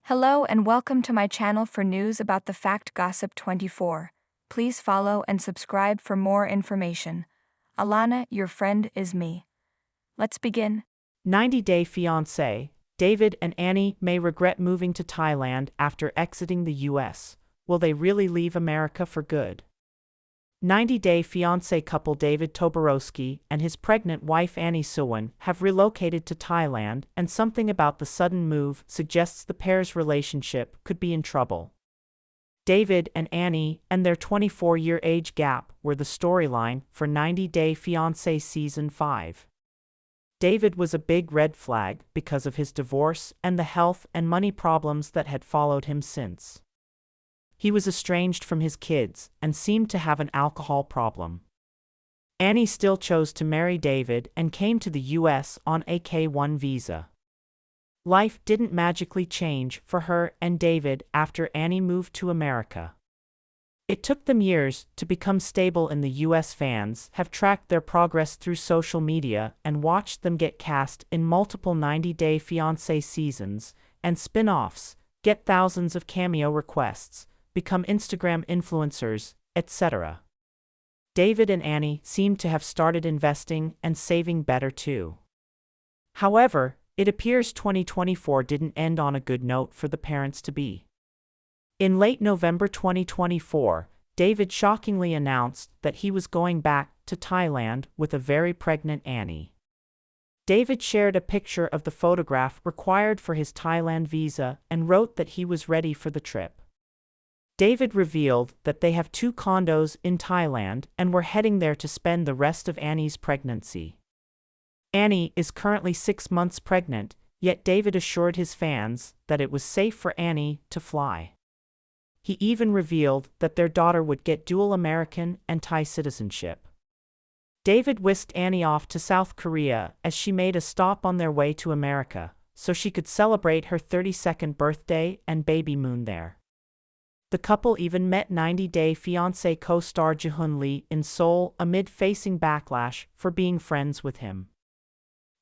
Hello and welcome to my channel for news about the Fact Gossip 24. Please follow and subscribe for more information. Alana, your friend, is me. Let's begin. 90-Day Fiancé. David and Annie may regret moving to Thailand after exiting the U.S. Will they really leave America for good? 90-Day Fiancé couple David Toborowski and his pregnant wife Annie Suwon have relocated to Thailand, and something about the sudden move suggests the pair's relationship could be in trouble. David and Annie and their 24-year age gap were the storyline for 90-Day Fiancé Season 5. David was a big red flag because of his divorce and the health and money problems that had followed him since. He was estranged from his kids and seemed to have an alcohol problem. Annie still chose to marry David and came to the U.S. on a K-1 visa. Life didn't magically change for her and David after Annie moved to America. It took them years to become stable in the U.S. Fans have tracked their progress through social media and watched them get cast in multiple 90-Day Fiancé seasons and spin-offs, get thousands of cameo requests, become Instagram influencers, etc. David and Annie seem to have started investing and saving better too. However, it appears 2024 didn't end on a good note for the parents-to-be. In late November 2024, David shockingly announced that he was going back to Thailand with a very pregnant Annie. David shared a picture of the photograph required for his Thailand visa and wrote that he was ready for the trip. David revealed that they have 2 condos in Thailand and were heading there to spend the rest of Annie's pregnancy. Annie is currently 6 months pregnant, yet David assured his fans that it was safe for Annie to fly. He even revealed that their daughter would get dual American and Thai citizenship. David whisked Annie off to South Korea as she made a stop on their way to America, so she could celebrate her 32nd birthday and baby moon there. The couple even met 90-Day Fiancé co-star Jaehoon Lee in Seoul amid facing backlash for being friends with him.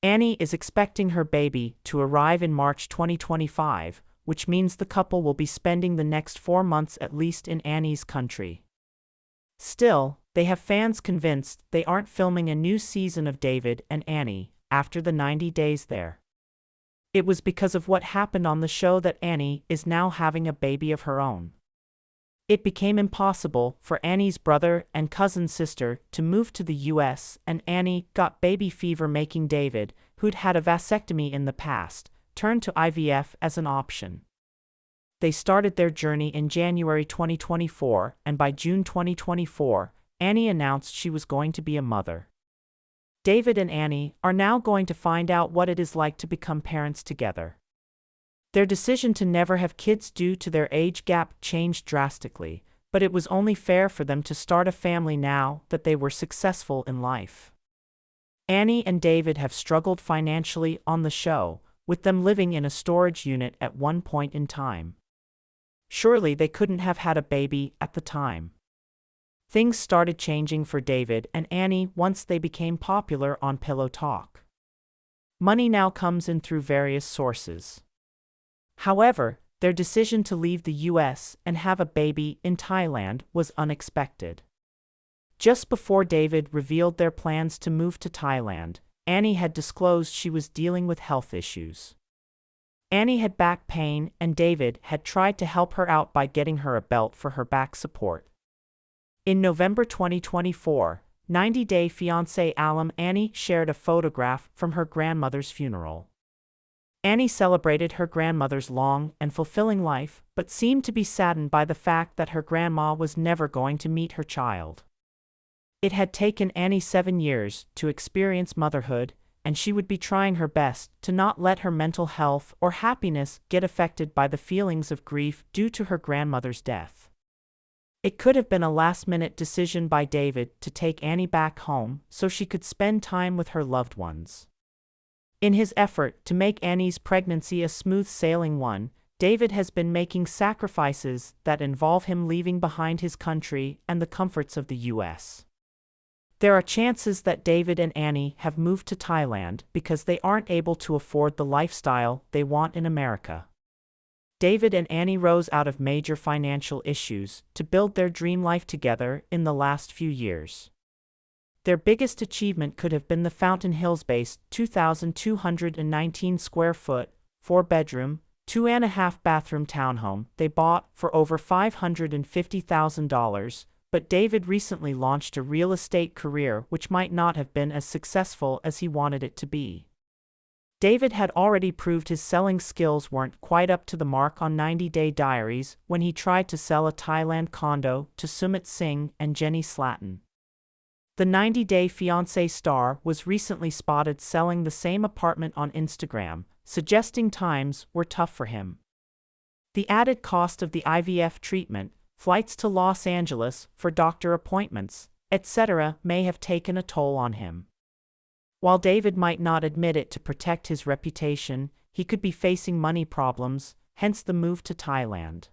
Annie is expecting her baby to arrive in March 2025, which means the couple will be spending the next 4 months at least in Annie's country. Still, they have fans convinced they aren't filming a new season of David and Annie after the 90 days there. It was because of what happened on the show that Annie is now having a baby of her own. It became impossible for Annie's brother and cousin sister to move to the U.S., and Annie got baby fever, making David, who'd had a vasectomy in the past, turn to IVF as an option. They started their journey in January 2024, and by June 2024, Annie announced she was going to be a mother. David and Annie are now going to find out what it is like to become parents together. Their decision to never have kids due to their age gap changed drastically, but it was only fair for them to start a family now that they were successful in life. Annie and David have struggled financially on the show, with them living in a storage unit at one point in time. Surely they couldn't have had a baby at the time. Things started changing for David and Annie once they became popular on Pillow Talk. Money now comes in through various sources. However, their decision to leave the U.S. and have a baby in Thailand was unexpected. Just before David revealed their plans to move to Thailand, Annie had disclosed she was dealing with health issues. Annie had back pain, and David had tried to help her out by getting her a belt for her back support. In November 2024, 90-Day Fiancé alum Annie shared a photograph from her grandmother's funeral. Annie celebrated her grandmother's long and fulfilling life, but seemed to be saddened by the fact that her grandma was never going to meet her child. It had taken Annie 7 years to experience motherhood, and she would be trying her best to not let her mental health or happiness get affected by the feelings of grief due to her grandmother's death. It could have been a last-minute decision by David to take Annie back home so she could spend time with her loved ones. In his effort to make Annie's pregnancy a smooth sailing one, David has been making sacrifices that involve him leaving behind his country and the comforts of the U.S. There are chances that David and Annie have moved to Thailand because they aren't able to afford the lifestyle they want in America. David and Annie rose out of major financial issues to build their dream life together in the last few years. Their biggest achievement could have been the Fountain Hills-based 2,219 square foot, 4-bedroom, 2.5-bathroom townhome they bought for over $550,000, but David recently launched a real estate career which might not have been as successful as he wanted it to be. David had already proved his selling skills weren't quite up to the mark on 90 Day Diaries when he tried to sell a Thailand condo to Sumit Singh and Jenny Slatten. The 90 Day Fiancé star was recently spotted selling the same apartment on Instagram, suggesting times were tough for him. The added cost of the IVF treatment, flights to Los Angeles for doctor appointments, etc., may have taken a toll on him. While David might not admit it to protect his reputation, he could be facing money problems, hence the move to Thailand.